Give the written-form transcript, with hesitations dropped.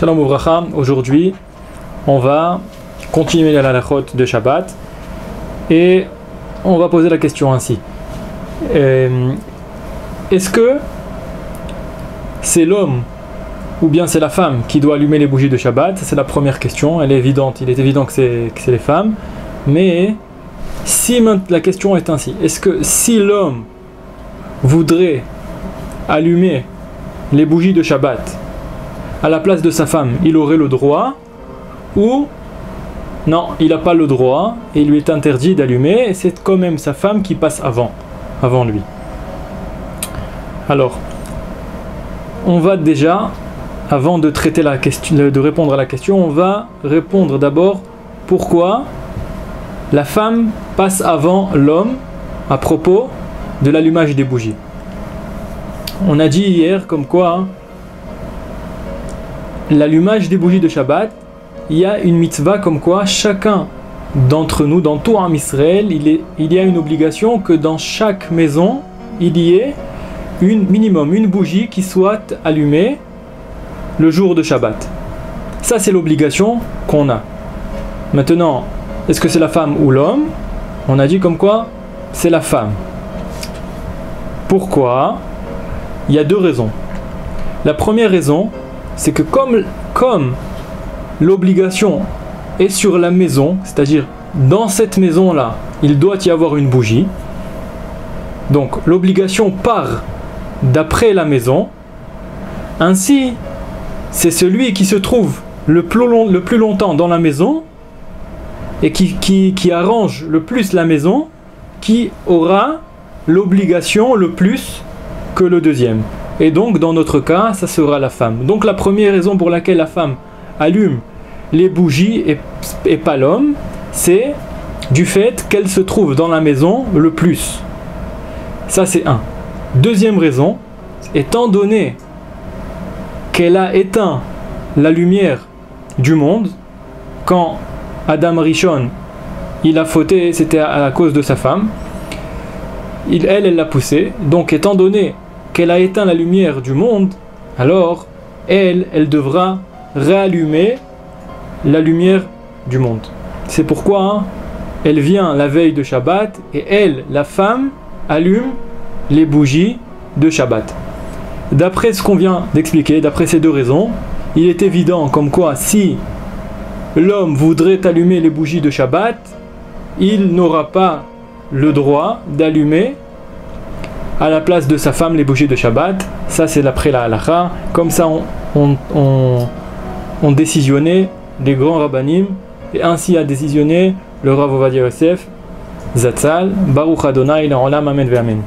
Shalom Uvracha, aujourd'hui on va continuer la halachot de Shabbat et on va poser la question ainsi. Est-ce que c'est l'homme ou bien c'est la femme qui doit allumer les bougies de Shabbat? C'est la première question, elle est évidente, il est évident que c'est les femmes, mais si la question est ainsi, est-ce que si l'homme voudrait allumer les bougies de Shabbat à la place de sa femme, il aurait le droit, ou non, il n'a pas le droit et il lui est interdit d'allumer, et c'est quand même sa femme qui passe avant lui. Alors, on va déjà, avant de traiter la question, de répondre à la question, on va répondre d'abord pourquoi la femme passe avant l'homme à propos de l'allumage des bougies. On a dit hier comme quoi l'allumage des bougies de Shabbat, il y a une mitzvah comme quoi chacun d'entre nous, dans tout Am Israël, il y a une obligation que dans chaque maison, il y ait minimum une bougie qui soit allumée le jour de Shabbat. Ça, c'est l'obligation qu'on a. Maintenant, est-ce que c'est la femme ou l'homme? On a dit comme quoi c'est la femme. Pourquoi? Il y a deux raisons. La première raison, c'est que comme l'obligation est sur la maison, c'est-à-dire dans cette maison-là, il doit y avoir une bougie. Donc l'obligation part d'après la maison. Ainsi, c'est celui qui se trouve le plus longtemps dans la maison et qui arrange le plus la maison qui aura l'obligation le plus que le deuxième. Et donc dans notre cas, ça sera la femme. Donc la première raison pour laquelle la femme allume les bougies et pas l'homme, c'est du fait qu'elle se trouve dans la maison le plus. Ça c'est un. Deuxième raison, étant donné qu'elle a éteint la lumière du monde, quand Adam Rishon, il a fauté, c'était à cause de sa femme, elle l'a poussé, donc étant donné qu'elle a éteint la lumière du monde, alors elle devra réallumer la lumière du monde. C'est pourquoi elle vient la veille de Shabbat et elle, la femme, allume les bougies de Shabbat. D'après ce qu'on vient d'expliquer, d'après ces deux raisons, il est évident comme quoi si l'homme voudrait allumer les bougies de Shabbat, il n'aura pas le droit d'allumer à la place de sa femme les bougies de Shabbat. Ça c'est d'après la halakha. Comme ça on décisionné les grands rabbanim, et ainsi a décisionné le Rav Ovadia Yosef Zatzal. Baruch Adonai Le'olam, amen ve'amen.